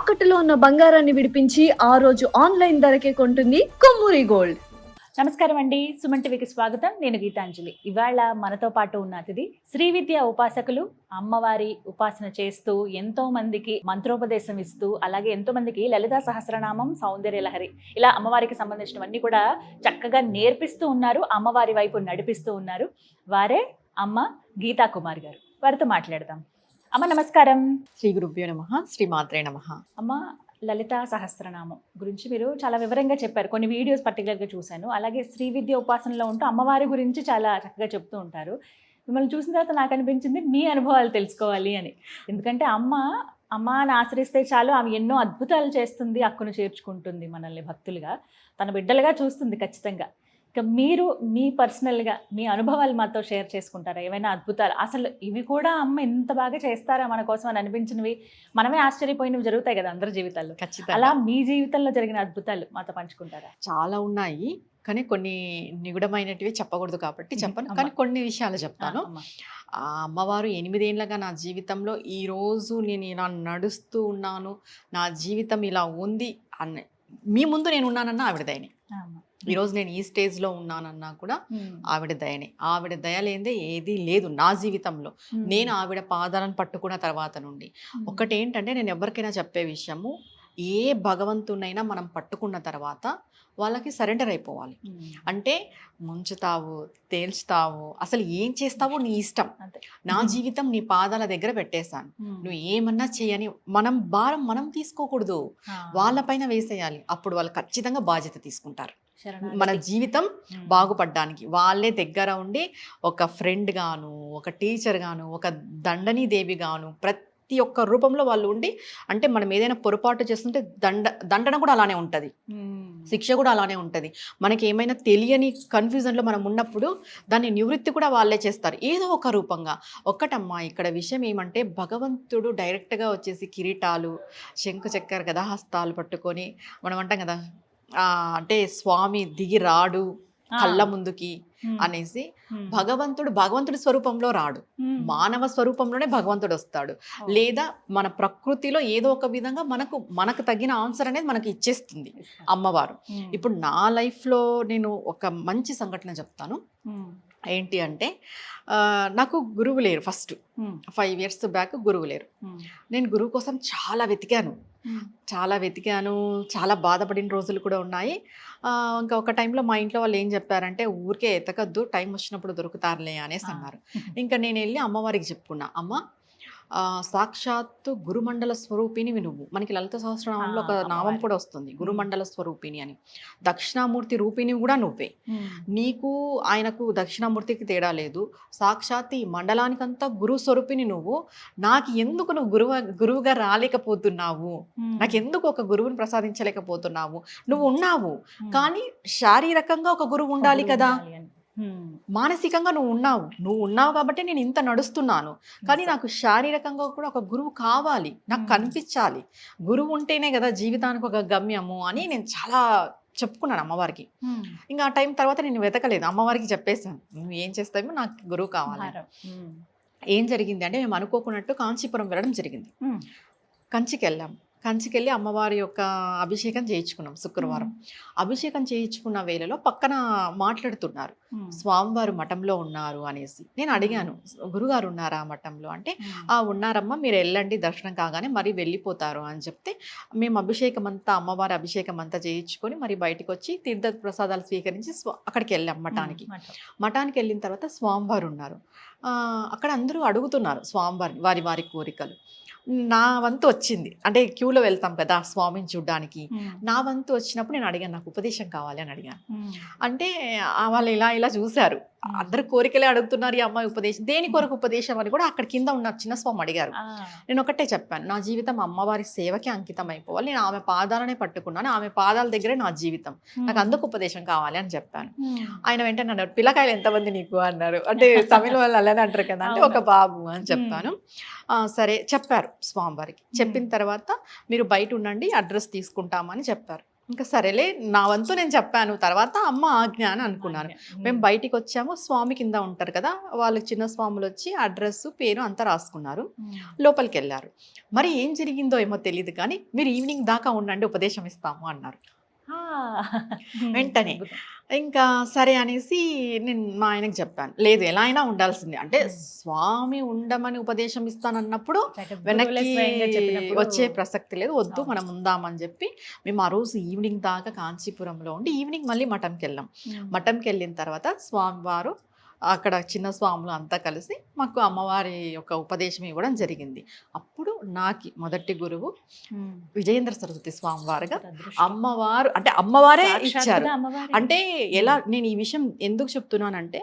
తాకట్టులో ఉన్న బంగారాన్ని విడిపించి ఆ రోజు ఆన్లైన్ ధరకే కొంటుంది కొమ్మూరి గోల్డ్. నమస్కారం అండి. సుమన్ టీవీకి స్వాగతం. నేను గీతాంజలి. ఇవాళ మనతో పాటు ఉన్న అతిథి శ్రీ విద్య ఉపాసకులు, అమ్మవారి ఉపాసన చేస్తూ ఎంతో మందికి మంత్రోపదేశం ఇస్తూ, అలాగే ఎంతో మందికి లలితా సహస్రనామం, సౌందర్య లహరి ఇలా అమ్మవారికి సంబంధించినవన్నీ కూడా చక్కగా నేర్పిస్తూ ఉన్నారు, అమ్మవారి వైపు నడిపిస్తూ ఉన్నారు. వారే అమ్మ గీతా కుమార్ గారు. వారితో మాట్లాడదాం. అమ్మ నమస్కారం. శ్రీ గురుభ్యో నమః. శ్రీ మాత్రే నమః. అమ్మ, లలితా సహస్రనామం గురించి మీరు చాలా వివరంగా చెప్పారు. కొన్ని వీడియోస్ పర్టికులర్గా చూశాను. అలాగే శ్రీ విద్య ఉపాసనలో ఉంటూ అమ్మవారి గురించి చాలా చక్కగా చెప్తూ ఉంటారు. మిమ్మల్ని చూసిన తర్వాత నాకు అనిపించింది మీ అనుభవాలు తెలుసుకోవాలి అని. ఎందుకంటే అమ్మ అని ఆశ్రయిస్తే చాలు, ఆమె ఎన్నో అద్భుతాలు చేస్తుంది, అక్కును చేర్చుకుంటుంది మనల్ని భక్తులుగా, తన బిడ్డలుగా చూస్తుంది ఖచ్చితంగా. ఇక మీరు మీ పర్సనల్గా మీ అనుభవాలు మాతో షేర్ చేసుకుంటారా? ఏమైనా అద్భుతాలు, అసలు ఇవి కూడా అమ్మ ఎంత బాగా చేస్తారా మన కోసం అని అనిపించినవి, మనమే ఆశ్చర్యపోయినవి జరుగుతాయి కదా అందరి జీవితాల్లో. ఖచ్చితంగా. అలా మీ జీవితంలో జరిగిన అద్భుతాలు మాతో పంచుకుంటారా? చాలా ఉన్నాయి, కానీ కొన్ని నిగుడమైనటివి చెప్పకూడదు కాబట్టి చెప్పను. కానీ కొన్ని విషయాలు చెప్తాను. ఆ అమ్మవారు 8 ఏళ్ళగా నా జీవితంలో ఈ రోజు నేను ఇలా నడుస్తూ ఉన్నాను, నా జీవితం ఇలా ఉంది అన్న మీ ముందు నేను ఉన్నానన్నా ఆవిడ దయనే. ఈరోజు నేను ఈ స్టేజ్లో ఉన్నానన్నా కూడా ఆవిడ దయనే. ఆవిడ దయ లేదే ఏది లేదు నా జీవితంలో. నేను ఆవిడ పాదాలను పట్టుకున్న తర్వాత నుండి ఒకటేంటంటే, నేను ఎవరికైనా చెప్పే విషయము, ఏ భగవంతునైనా మనం పట్టుకున్న తర్వాత వాళ్ళకి సరెండర్ అయిపోవాలి. అంటే ముంచుతావు, తేల్చుతావు, అసలు ఏం చేస్తావో నీ ఇష్టం, నా జీవితం నీ పాదాల దగ్గర పెట్టేశాను, నువ్వు ఏమన్నా చేయని భారం మనం తీసుకోకూడదు, వాళ్ళపైన వేసేయాలి. అప్పుడు వాళ్ళు ఖచ్చితంగా బాధ్యత తీసుకుంటారు. మన జీవితం బాగుపడడానికి వాళ్ళే దగ్గర ఉండి, ఒక ఫ్రెండ్ గాను, ఒక టీచర్ గాను, ఒక దండనీ దేవి గాను, ప్రతి ఒక్క రూపంలో వాళ్ళు ఉండి, అంటే మనం ఏదైనా పొరపాటు చేస్తుంటే దండన కూడా అలానే ఉంటుంది, శిక్ష కూడా అలానే ఉంటుంది. మనకి ఏమైనా తెలియని కన్ఫ్యూజన్లో మనం ఉన్నప్పుడు దాన్ని నివృత్తి కూడా వాళ్ళే చేస్తారు ఏదో ఒక రూపంగా. ఒక్కటమ్మా ఇక్కడ విషయం ఏమంటే, భగవంతుడు డైరెక్ట్గా వచ్చేసి కిరీటాలు, శంకు చక్కెర గదాహస్తాలు పట్టుకొని మనం అంటాం కదా, అంటే స్వామి దిగి రాడు కళ్ళ ముందుకి అనేసి. భగవంతుడి స్వరూపంలో రాడు, మానవ స్వరూపంలోనే భగవంతుడు వస్తాడు. లేదా మన ప్రకృతిలో ఏదో ఒక విధంగా మనకు తగిన ఆన్సర్ అనేది మనకి ఇచ్చేస్తుంది అమ్మవారు. ఇప్పుడు నా లైఫ్లో నేను ఒక మంచి సంఘటన చెప్తాను. ఏంటి అంటే, నాకు గురువు లేరు. ఫస్ట్ 5 years బ్యాక్ గురువు లేరు. నేను గురువు కోసం చాలా వెతికాను, చాలా బాధపడిన రోజులు కూడా ఉన్నాయి. ఇంకా ఒక టైంలో మా ఇంట్లో వాళ్ళు ఏం చెప్పారంటే, ఊరికే ఎతకద్దు, టైం వచ్చినప్పుడు దొరుకుతారులే అనేసి అన్నారు. ఇంకా నేను వెళ్ళి అమ్మవారికి చెప్పుకున్నా, అమ్మ సాక్షాత్తు గురుమండల స్వరూపిణివి నువ్వు. మనకి లలిత సహస్రనామంలో ఒక నామం కూడా వస్తుంది, గురుమండల స్వరూపిణి అని. దక్షిణామూర్తి రూపిణి కూడా నువ్వే. నీకు ఆయనకు దక్షిణామూర్తికి తేడా లేదు. సాక్షాత్ ఈ మండలానికంతా గురు స్వరూపిణి నువ్వు. నాకు ఎందుకు నువ్వు గురువుగా రాలేకపోతున్నావు, నాకెందుకు ఒక గురువుని ప్రసాదించలేకపోతున్నావు? నువ్వు ఉన్నావు, కానీ శారీరకంగా ఒక గురువు ఉండాలి కదా, మానసికంగా నువ్వు ఉన్నావు కాబట్టి నేను ఇంత నడుస్తున్నాను. కానీ నాకు శారీరకంగా కూడా ఒక గురువు కావాలి, నాకు కనిపించాలి. గురువు ఉంటేనే కదా జీవితానికి ఒక గమ్యము అని నేను చాలా చెప్పుకున్నాను అమ్మవారికి. ఇంకా ఆ టైం తర్వాత నేను వెతకలేదు, అమ్మవారికి చెప్పేశాను, నువ్వు ఏం చేస్తావేమో నాకు గురువు కావాలి. ఏం జరిగింది అంటే, మేము అనుకోకున్నట్టు కాంచీపురం వెళ్ళడం జరిగింది. కంచికెళ్ళి అమ్మవారి యొక్క అభిషేకం చేయించుకున్నాం శుక్రవారం. అభిషేకం చేయించుకున్న వేళలో పక్కన మాట్లాడుతున్నారు, స్వామివారు మఠంలో ఉన్నారు అనేసి. నేను అడిగాను, గురుగారు ఉన్నారా మఠంలో అంటే, ఉన్నారమ్మా, మీరు వెళ్ళండి, దర్శనం కాగానే మరి వెళ్ళిపోతారు అని చెప్తే, మేము అమ్మవారి అభిషేకం అంతా చేయించుకొని మరి బయటకు వచ్చి తీర్థ ప్రసాదాలు స్వీకరించి అక్కడికి వెళ్ళాం మఠానికి వెళ్ళిన తర్వాత స్వామివారు ఉన్నారు. అక్కడ అందరూ అడుగుతున్నారు స్వామివారి వారి కోరికలు. నా వంతు వచ్చింది, అంటే క్యూలో వెళ్తాం కదా స్వామిని చూడ్డానికి. నా వంతు వచ్చినప్పుడు నేను అడిగాను, నాకు ఉపదేశం కావాలి అని అడిగాను. అంటే వాళ్ళు ఇలా చూశారు, అందరు కోరికలే అడుగుతున్నారు, ఈ అమ్మాయి ఉపదేశం దేని కొరకు ఉపదేశం అని కూడా అక్కడ కింద ఉన్న చిన్న స్వామి అడిగారు. నేను ఒకటే చెప్పాను, నా జీవితం అమ్మవారి సేవకి అంకితం అయిపోవాలి, నేను ఆమె పాదాలనే పట్టుకున్నాను, ఆమె పాదాల దగ్గరే నా జీవితం, నాకు అందుకు ఉపదేశం కావాలి అని చెప్పాను. ఆయన వెంటనే అన్నారు, పిల్లకాయలు ఎంతమంది నీకు అన్నారు. అంటే తమిళ వాళ్ళు అలానే అంటారు కదా, అంటే ఒక బాబు అని చెప్పాను. సరే చెప్పారు స్వామివారికి. చెప్పిన తర్వాత మీరు బయట ఉండండి, అడ్రస్ తీసుకుంటామని చెప్పారు. ఇంకా సరేలే నా వంతు నేను చెప్పాను, తర్వాత అమ్మ ఆజ్ఞ అని అనుకున్నాను. మేము బయటికి వచ్చాము, స్వామి కింద ఉంటారు కదా, వాళ్ళకి చిన్న స్వాములు వచ్చి అడ్రస్ పేరు అంతా రాసుకున్నారు, లోపలికి వెళ్ళారు. మరి ఏం జరిగిందో ఏమో తెలియదు కానీ మీరు ఈవినింగ్ దాకా ఉండండి, ఉపదేశం ఇస్తాము అన్నారు. వెంటనే ఇంకా సరే అనేసి నేను మా ఆయనకు చెప్పాను, లేదు ఎలా అయినా ఉండాల్సిందే, అంటే స్వామి ఉండమని ఉపదేశం ఇస్తానన్నప్పుడు వెనక్కి వచ్చే ప్రసక్తి లేదు, వద్దు మనం ఉందామని చెప్పి మేము ఆ రోజు ఈవినింగ్ దాకా కాంచీపురంలో ఉండి ఈవినింగ్ మళ్ళీ మఠంకి వెళ్ళాం. మఠంకి వెళ్ళిన తర్వాత స్వామివారు అక్కడ చిన్న స్వాములు అంతా కలిసి మాకు అమ్మవారి యొక్క ఉపదేశం ఇవ్వడం జరిగింది. అప్పుడు నాకు మొదటి గురువు విజయేంద్ర సరస్వతి స్వామివారుగా అమ్మవారు, అంటే అమ్మవారే ఇచ్చారు. అంటే ఎలా నేను ఈ విషయం ఎందుకు చెప్తున్నానంటే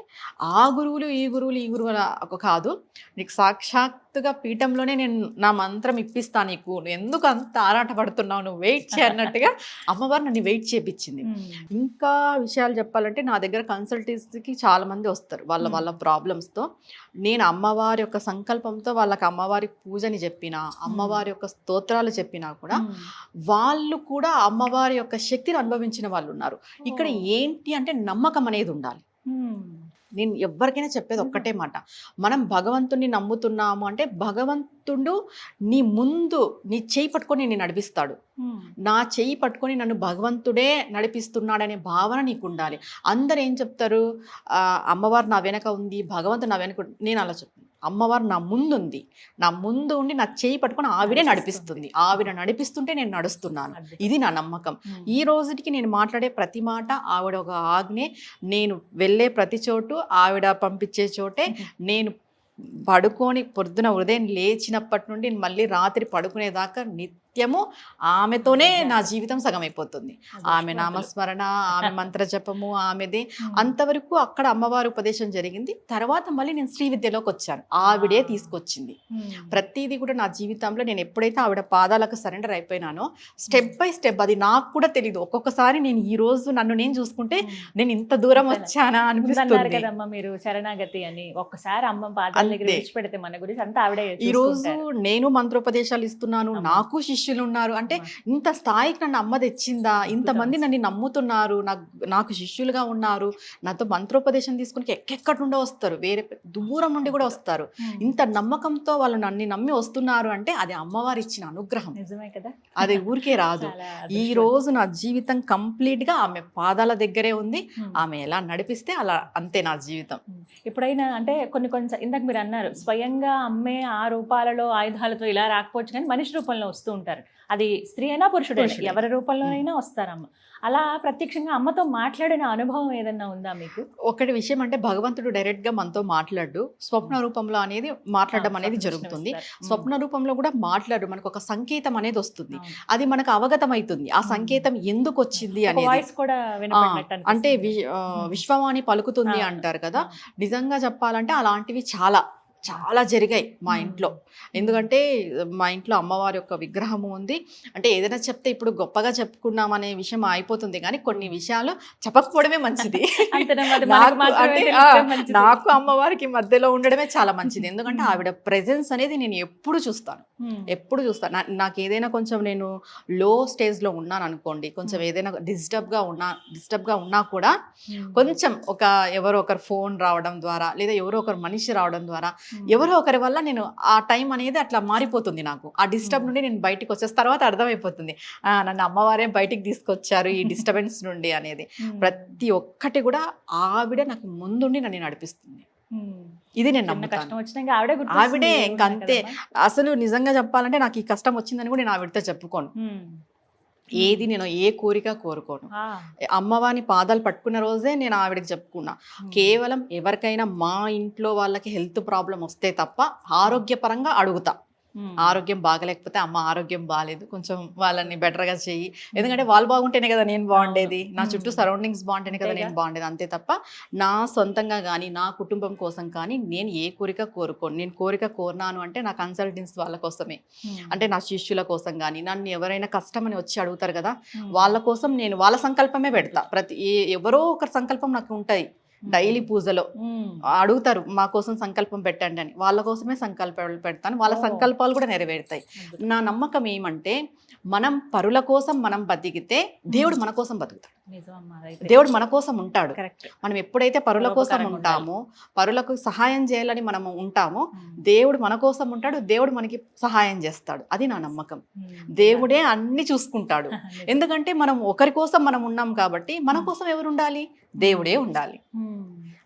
ఆ గురువులు ఈ గురువులు కాదు, నీకు సాక్షాత్తుగా పీఠంలోనే నేను నా మంత్రం ఇప్పిస్తా, నీకు ఎందుకు అంత ఆరాటపడుతున్నావు, నువ్వు వెయిట్ చేయన్నట్టుగా అమ్మవారు నన్ను వెయిట్ చేపించింది. ఇంకా విషయాలు చెప్పాలంటే నా దగ్గర కన్సల్టెన్సీకి చాలా మంది వస్తారు వాళ్ళ ప్రాబ్లమ్స్తో. నేను అమ్మవారి యొక్క సంకల్పంతో వాళ్ళకి అమ్మవారి పూజని చెప్పినా, అమ్మవారి యొక్క స్తోత్రాలు చెప్పినా కూడా వాళ్ళు కూడా అమ్మవారి యొక్క శక్తిని అనుభవించిన వాళ్ళు ఉన్నారు. ఇక్కడ ఏంటి అంటే నమ్మకం అనేది ఉండాలి. నేను ఎవరికైనా చెప్పేది ఒక్కటే మాట, మనం భగవంతుడిని నమ్ముతున్నాము అంటే భగవంతుడు నీ ముందు నీ చేయి పట్టుకొని నేను నడిపిస్తాడు, నా చేయి పట్టుకొని నన్ను భగవంతుడే నడిపిస్తున్నాడనే భావన నీకు ఉండాలి. అందరు ఏం చెప్తారు, అమ్మవారు నా వెనక ఉంది, భగవంతుడు నా వెనక, నేను అలా చెప్తాను, అమ్మవారు నా ముందు ఉంది, నా ముందు ఉండి నా చేయి పట్టుకొని ఆవిడే నడిపిస్తుంది, ఆవిడ నడిపిస్తుంటే నేను నడుస్తున్నాను, ఇది నా నమ్మకం. ఈ రోజుకి నేను మాట్లాడే ప్రతి మాట ఆవిడ ఒక ఆజ్ఞే, నేను వెళ్ళే ప్రతి చోటు ఆవిడ పంపించే చోటే, నేను పడుకొని పొద్దున ఉదయం లేచినప్పటి నుండి మళ్ళీ రాత్రి పడుకునేదాకా నిత్యము ఆమెతోనే నా జీవితం సగం అయిపోతుంది. ఆమె నామస్మరణ, ఆమె మంత్ర జపము, ఆమెదే అంతవరకు అక్కడ అమ్మవారి ఉపదేశం జరిగింది. తర్వాత మళ్ళీ నేను శ్రీ విద్యలోకి వచ్చాను, ఆవిడే తీసుకొచ్చింది. ప్రతిదీ కూడా నా జీవితంలో నేను ఎప్పుడైతే ఆవిడ పాదాలకు సరెండర్ అయిపోయినానో స్టెప్ బై స్టెప్, అది నాకు కూడా తెలియదు, ఒక్కొక్కసారి నేను ఈ రోజు నన్ను నేను చూసుకుంటే నేను ఇంత దూరం వచ్చానా అనిపిస్తుంది కదమ్మా. మీరు శరణాగతి అని ఒక్కసారి అమ్మ పాదాల దగ్గర విడిచిపెడితే మన గురించి అంతా ఆవిడే. ఈ రోజు నేను మంత్రోపదేశాలు ఇస్తున్నాను, నాకు శిష్యులు ఉన్నారు, అంటే ఇంత స్థాయికి నన్ను అమ్మ తెచ్చిందా, ఇంతమంది నన్ను నమ్ముతున్నారు, నాకు శిష్యులుగా ఉన్నారు, నాతో మంత్రోపదేశం తీసుకుని ఎక్కడి నుండో వస్తారు, వేరే దూరం నుండి కూడా వస్తారు. ఇంత నమ్మకంతో వాళ్ళు నన్ను నమ్మి వస్తున్నారు అంటే అది అమ్మవారు ఇచ్చిన అనుగ్రహం. నిజమే కదా, అది ఊరికే రాదు. ఈ రోజు నా జీవితం కంప్లీట్ గా ఆమె పాదాల దగ్గరే ఉంది, ఆమె ఎలా నడిపిస్తే అలా అంతే నా జీవితం. ఎప్పుడైనా అంటే కొన్ని ఇందాక మీరు అన్నారు, స్వయంగా అమ్మే ఆ రూపాలలో ఆయుధాలతో ఇలా రాకపోవచ్చు కానీ మనిషి రూపంలో వస్తూ ఉంటారు, అది స్త్రీ అయినా పురుషుడైనా ఎవరి రూపంలోనైనా వస్తారమ్మ. అలా ప్రత్యక్షంగా అమ్మతో మాట్లాడిన అనుభవం ఏదన్నా ఉందా మీకు? ఒకటి విషయం అంటే భగవంతుడు డైరెక్ట్ గా మనతో మాట్లాడు, స్వప్న రూపంలో అనేది మాట్లాడడం అనేది జరుగుతుంది. స్వప్న రూపంలో కూడా మాట్లాడు, మనకు ఒక సంకేతం అనేది వస్తుంది, అది మనకు అవగతం అవుతుంది, ఆ సంకేతం ఎందుకు వచ్చింది అనేది కూడా అంటే విశ్వవాణి పలుకుతుంది అంటారు కదా. నిజంగా చెప్పాలంటే అలాంటివి చాలా చాలా జరిగాయి మా ఇంట్లో. ఎందుకంటే మా ఇంట్లో అమ్మవారి యొక్క విగ్రహము ఉంది, అంటే ఏదైనా చెప్తే ఇప్పుడు గొప్పగా చెప్పుకున్నాం అనే విషయం అయిపోతుంది, కానీ కొన్ని విషయాలు చెప్పకపోవడమే మంచిది. నాకు అమ్మవారికి మధ్యలో ఉండడమే చాలా మంచిది, ఎందుకంటే ఆవిడ ప్రెజెన్స్ అనేది నేను ఎప్పుడు చూస్తాను. నాకు ఏదైనా కొంచెం నేను లో స్టేజ్లో ఉన్నాను అనుకోండి, కొంచెం ఏదైనా డిస్టర్బ్గా ఉన్నా కూడా కొంచెం ఎవరో ఒకరు ఫోన్ రావడం ద్వారా, లేదా ఎవరో ఒకరు మనిషి రావడం ద్వారా, ఎవరో ఒకరి వల్ల నేను ఆ టైం అనేది అట్లా మారిపోతుంది. నాకు ఆ డిస్టర్బ్ నుండి నేను బయటకు వచ్చేసిన తర్వాత అర్థమైపోతుంది, నన్ను అమ్మవారే బయటికి తీసుకొచ్చారు ఈ డిస్టర్బెన్స్ నుండి అనేది. ప్రతి ఒక్కటి కూడా ఆవిడ నాకు ముందుండి నన్ను నడిపిస్తుంది, ఇది నేను నమ్ముతాను. ఆవిడే ఇంకంతే. అసలు నిజంగా చెప్పాలంటే నాకు ఈ కష్టం వచ్చిందని కూడా నేను ఆవిడతో చెప్పుకోను, ఏది నేను ఏ కోరిక కోరుకోను. అమ్మవారి పాదాలు పట్టుకున్న రోజే నేను ఆవిడకి చెప్పుకున్నా, కేవలం ఎవరికైనా మా ఇంట్లో వాళ్ళకి హెల్త్ ప్రాబ్లం వస్తే తప్ప ఆరోగ్యపరంగా అడుగుతా. ఆరోగ్యం బాగలేకపోతే అమ్మ ఆరోగ్యం బాగాలేదు, కొంచెం వాళ్ళని బెటర్గా చెయ్యి, ఎందుకంటే వాళ్ళు బాగుంటేనే కదా నేను బాగుండేది, నా చుట్టూ సరౌండింగ్స్ బాగుంటేనే కదా నేను బాగుండేది. అంతే తప్ప నా సొంతంగా కానీ నా కుటుంబం కోసం కానీ నేను ఏ కోరిక కోరుకోను. నేను కోరిక కోరినాను అంటే నా కన్సల్టెన్స్ వాళ్ళ కోసమే, అంటే నా శిష్యుల కోసం కానీ, నన్ను ఎవరైనా కష్టమని వచ్చి అడుగుతారు కదా వాళ్ళ కోసం నేను వాళ్ళ సంకల్పమే పెడతా. ఎవరో ఒకరి సంకల్పం నాకు ఉంటుంది, డైలీ పూజలో అడుగుతారు మా కోసం సంకల్పం పెట్టండి అని, వాళ్ళ కోసమే సంకల్పాలు పెడతాను, వాళ్ళ సంకల్పాలు కూడా నెరవేరుతాయి. నా నమ్మకం ఏమంటే మనం పరుల కోసం మనం బతికితే దేవుడు మన కోసం బతుకుతాడు, దేవుడు మన కోసం ఉంటాడు. మనం ఎప్పుడైతే పరుల కోసం ఉంటామో, పరులకు సహాయం చేయాలని మనము ఉంటామో, దేవుడు మన కోసం ఉంటాడు, దేవుడు మనకి సహాయం చేస్తాడు. అది నా నమ్మకం. దేవుడే అన్ని చూసుకుంటాడు. ఎందుకంటే మనం ఒకరి కోసం మనం ఉన్నాం కాబట్టి మన కోసం ఎవరు ఉండాలి? దేవుడే ఉండాలి.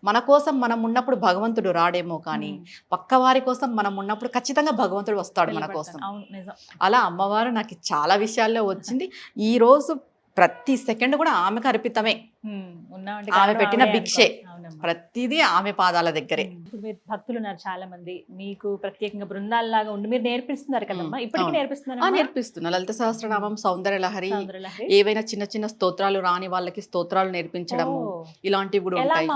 మన కోసం మనం ఉన్నప్పుడు భగవంతుడు రాడేమో, కానీ పక్కవారి కోసం మనం ఉన్నప్పుడు ఖచ్చితంగా భగవంతుడు వస్తాడు మన కోసం. అలా అమ్మవారు నాకు చాలా విషయాల్లో వచ్చింది. ఈ రోజు ప్రతి సెకండ్ కూడా ఆమెకు అర్పితమే. ఆమె పెట్టిన భిక్షే, ప్రతిదీ ఆమె పాదాల దగ్గరే. మీరు భక్తులు ఉన్నారు చాలా మంది, మీకు ప్రత్యేకంగా బృందాలలాగా ఉండి మీరు నేర్పిస్తున్నారు కదమ్మా, ఇప్పటికీ నేర్పిస్తున్నారు? నేర్పిస్తున్నా. లలిత సహస్రనామం, సౌందర్య లహరి, ఏవైనా చిన్న చిన్న స్తోత్రాలు రాని వాళ్ళకి స్తోత్రాలు నేర్పించడము, ఇలాంటివి కూడా ఉంటాయి.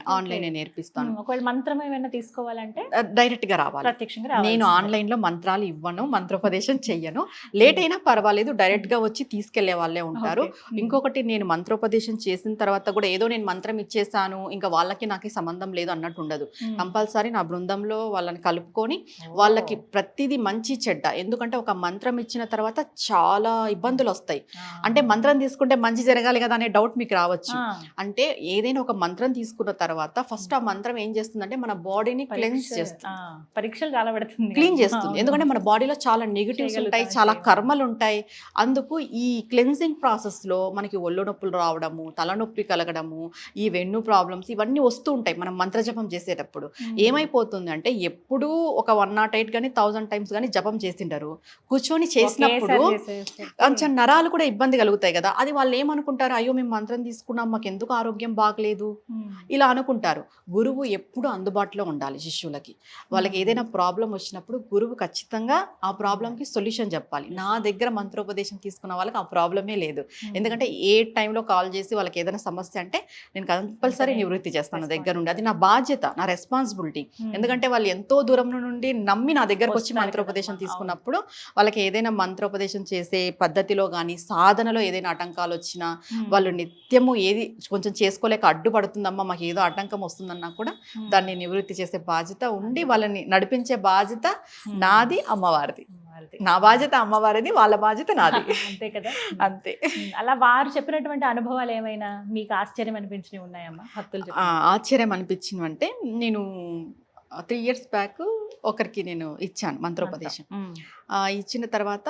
ఆన్లైన్ నేర్పిస్తాను. ఒకవేళ మంత్రం ఏమైనా తీసుకోవాలంటే డైరెక్ట్ గా రావాలి, ప్రత్యక్షంగా. నేను ఆన్లైన్ లో మంత్రాలు ఇవ్వను, మంత్రోపదేశం చెయ్యను. లేట్ అయినా పర్వాలేదు, డైరెక్ట్ గా వచ్చి తీసుకెళ్లే వాళ్ళే ఉంటారు. ఇంకొకటి, నేను మంత్రోపదేశం చేసిన తర్వాత కూడా ఏదో నేను మంత్రం ఇచ్చేసాను ఇంకా వాళ్ళకి నాకు సంబంధం లేదు అన్నట్టు ఉండదు. కంపల్సరీ నా బృందంలో వాళ్ళని కలుపుకొని వాళ్ళకి ప్రతిదీ మంచి చెడ్డ, ఎందుకంటే ఒక మంత్రం ఇచ్చిన తర్వాత చాలా ఇబ్బందులు వస్తాయి. అంటే మంత్రం తీసుకుంటే మంచి జరగాలి కదా అనే డౌట్ మీకు రావచ్చు. అంటే ఏదైనా ఒక మంత్రం తీసుకున్న తర్వాత ఫస్ట్ ఆ మంత్రం ఏం చేస్తుందంటే మన బాడీని క్లెన్స్ చేస్తుంది, పరీక్షలు చాలా పెడుతుంది, క్లీన్ చేస్తుంది. ఎందుకంటే మన బాడీలో చాలా నెగిటివ్స్ ఉంటాయి, చాలా కర్మలు ఉంటాయి. అందుకు ఈ క్లెన్సింగ్ ప్రాసెస్ లో మనకి ఒళ్ళు నొప్పులు రావడము, తలనొప్పి కలగడము, ఈ వెన్ను ప్రాబ్లమ్స్ ఇవన్నీ వస్తూ ఉంటాయి మనం మంత్రజపం చేసేటప్పుడు. ఏమైపోతుంది అంటే ఎప్పుడూ ఒక 108 కానీ 1000 టైమ్స్ కానీ జపం చేసింటారు, కూర్చొని చేసినప్పుడు కొంచెం నరాలు కూడా ఇబ్బంది కలుగుతాయి కదా. అది వాళ్ళు ఏమనుకుంటారు, అయ్యో మేము మంత్రం తీసుకున్నాం మాకు ఎందుకు ఆరోగ్యం బాగలేదు ఇలా అనుకుంటారు. గురువు ఎప్పుడు అందుబాటులో ఉండాలి శిష్యులకి. వాళ్ళకి ఏదైనా ప్రాబ్లం వచ్చినప్పుడు గురువు ఖచ్చితంగా ఆ ప్రాబ్లంకి సొల్యూషన్ చెప్పాలి. నా దగ్గర మంత్రోపదేశం తీసుకున్న వాళ్ళకి ఆ ప్రాబ్లమే లేదు. ఎందుకంటే ఏ టైంలో కాల్ చేసి వాళ్ళకి ఏదైనా సమస్య అంటే నేను కంపల్సరీ నివృత్తి చేస్తాను దగ్గర నుండి. అది నా బాధ్యత, నా రెస్పాన్సిబిలిటీ. ఎందుకంటే వాళ్ళు ఎంతో దూరం నుండి నమ్మి నా దగ్గరకు వచ్చి మంత్రోపదేశం తీసుకున్నప్పుడు వాళ్ళకి ఏదైనా మంత్రోపదేశం చేసే పద్ధతిలో కానీ సాధనలో ఏదైనా ఆటంకాలు వచ్చినా, వాళ్ళు నిత్యము ఏది కొంచెం చేసుకోలేక అడ్డుపడుతుందమ్మా మాకు ఏదో ఆటంకం వస్తుందన్నా కూడా దాన్ని నివృత్తి చేసే బాధ్యత ఉండి వాళ్ళని నడిపించే బాధ్యత నాది, అమ్మవారిది. నా బాధ్యత అమ్మవారిది, వాళ్ళ బాధ్యత నాది. అంతే కదా. అంతే. అలా వారు చెప్పినటువంటి అనుభవాలు ఏమైనా మీకు ఆశ్చర్యం అనిపించినవి ఉన్నాయమ్మా? భక్తులు ఆశ్చర్యం అనిపించినవి అంటే, నేను 3 years బ్యాక్ ఒకరికి నేను ఇచ్చాను మంత్రోపదేశం. ఇచ్చిన తర్వాత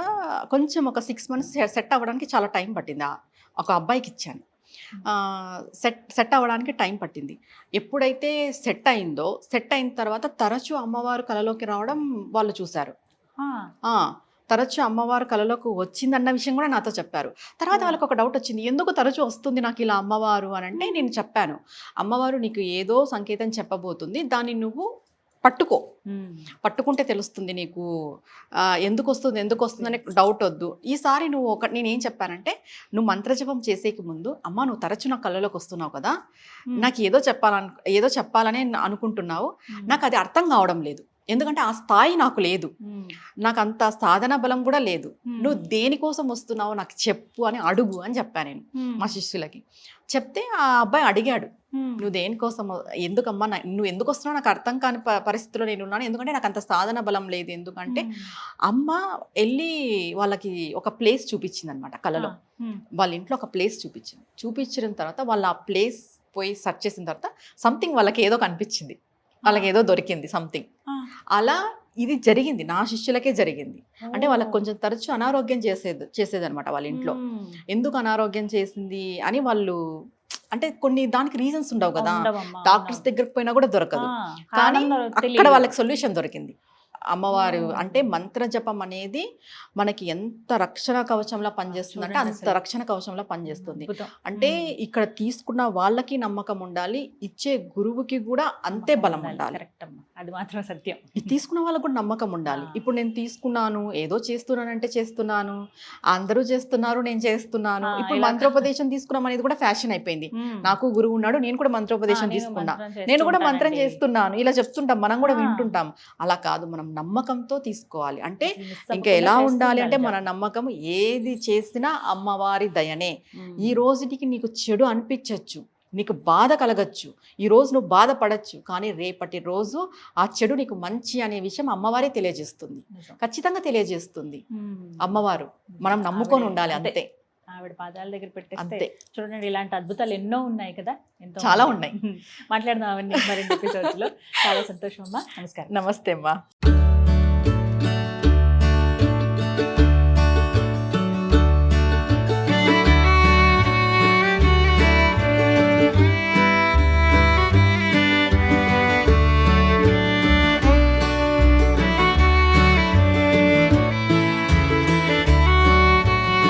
కొంచెం ఒక 6 months సెట్ అవ్వడానికి చాలా టైం పట్టింది. ఒక అబ్బాయికి ఇచ్చాను, సెట్ అవ్వడానికి టైం పట్టింది. ఎప్పుడైతే సెట్ అయిందో, సెట్ అయిన తర్వాత తరచూ అమ్మవారు కలలోకి రావడం వాళ్ళు చూశారు. తరచూ అమ్మవారు కలలోకి వచ్చిందన్న విషయం కూడా నాతో చెప్పారు. తర్వాత వాళ్ళకి ఒక డౌట్ వచ్చింది, ఎందుకు తరచూ వస్తుంది నాకు ఇలా అమ్మవారు అని. అంటే నేను చెప్పాను, అమ్మవారు నీకు ఏదో సంకేతం చెప్పబోతుంది, దాన్ని నువ్వు పట్టుకుంటే తెలుస్తుంది నీకు, ఎందుకు వస్తుంది అనే డౌట్ వద్దు. ఈసారి నువ్వు నేనేం చెప్పానంటే, నువ్వు మంత్రజపం చేసేకి ముందు అమ్మ నువ్వు తరచు నా కళ్ళలోకి వస్తున్నావు కదా, నాకు ఏదో చెప్పాలని అనుకుంటున్నావు, నాకు అది అర్థం కావడం లేదు. ఎందుకంటే ఆ స్థాయి నాకు లేదు, నాకు అంత సాధన బలం కూడా లేదు. నువ్వు దేనికోసం వస్తున్నావు నాకు చెప్పు అని అడుగు అని చెప్పాను నేను మా శిష్యులకి. చెప్తే ఆ అబ్బాయి అడిగాడు, నువ్వు దేనికోసం, ఎందుకమ్మా నువ్వు ఎందుకు వస్తున్నావు నాకు అర్థం కాని పరిస్థితిలో నేను ఉన్నాను, ఎందుకంటే నాకు అంత సాధన బలం లేదు. ఎందుకంటే అమ్మ వెళ్ళి వాళ్ళకి ఒక ప్లేస్ చూపించింది అనమాట కళలో. వాళ్ళ ఇంట్లో ఒక ప్లేస్ చూపించిన తర్వాత వాళ్ళు ఆ ప్లేస్ పోయి సెర్చ్ చేసిన తర్వాత సంథింగ్ వాళ్ళకి ఏదో కనిపించింది, వాళ్ళకి ఏదో దొరికింది సంథింగ్. అలా ఇది జరిగింది, నా శిష్యులకే జరిగింది. అంటే వాళ్ళకి కొంచెం తరచు అనారోగ్యం చేసేది అనమాట వాళ్ళ ఇంట్లో. ఎందుకు అనారోగ్యం చేసింది అని వాళ్ళు, అంటే కొన్ని దానికి రీజన్స్ ఉండవు కదా, డాక్టర్స్ దగ్గరకు పోయినా కూడా దొరకదు. కానీ అక్కడ వాళ్ళకి సొల్యూషన్ దొరికింది. అమ్మవారు అంటే మంత్ర జపం అనేది మనకి ఎంత రక్షణ కవచంలా పనిచేస్తుంది అంటే అంత రక్షణ కవచంలా పనిచేస్తుంది. అంటే ఇక్కడ తీసుకున్న వాళ్ళకి నమ్మకం ఉండాలి, ఇచ్చే గురువుకి కూడా అంతే బలం ఉండాలి. అది మాత్రం సత్యం. తీసుకున్న వాళ్ళకు కూడా నమ్మకం ఉండాలి. ఇప్పుడు నేను తీసుకున్నాను, ఏదో చేస్తున్నానంటే చేస్తున్నాను, అందరూ చేస్తున్నారు నేను చేస్తున్నాను. ఇప్పుడు మంత్రోపదేశం తీసుకున్నాం అనేది కూడా ఫ్యాషన్ అయిపోయింది. నాకు గురువు ఉన్నాడు, నేను కూడా మంత్రోపదేశం తీసుకున్నా, నేను కూడా మంత్రం చేస్తున్నాను, ఇలా చెప్తుంటాం, మనం కూడా వింటుంటాం. అలా కాదు, మనం నమ్మకంతో తీసుకోవాలి. అంటే ఇంకా ఎలా ఉండాలి అంటే మన నమ్మకం ఏది చేసినా అమ్మవారి దయనే. ఈ రోజుకి నీకు చెడు అనిపించవచ్చు, నీకు బాధ కలగచ్చు, ఈ రోజు నువ్వు బాధపడచ్చు, కానీ రేపటి రోజు ఆ చెడు నీకు మంచి అనే విషయం అమ్మవారే తెలియజేస్తుంది, నిజం. ఖచ్చితంగా తెలియజేస్తుంది మ్మ్. అమ్మవారు. మనం నమ్ముకొని ఆవిడ- ఉండాలి, అంతే. అంతే ఆవిడ పాదాల దగ్గర పెట్టేస్తే అంతే. చూడండి, ఇలాంటి అద్భుతాలు ఎన్నో ఉన్నాయి కదా, ఎంతో చాలా ఉన్నాయి. మాట్లాడదాం అవన్నీ మరిన్ని ఎపిసోడ్స్ లో. చాలా సంతోషం అమ్మా, నమస్కారం. నమస్తే అమ్మా.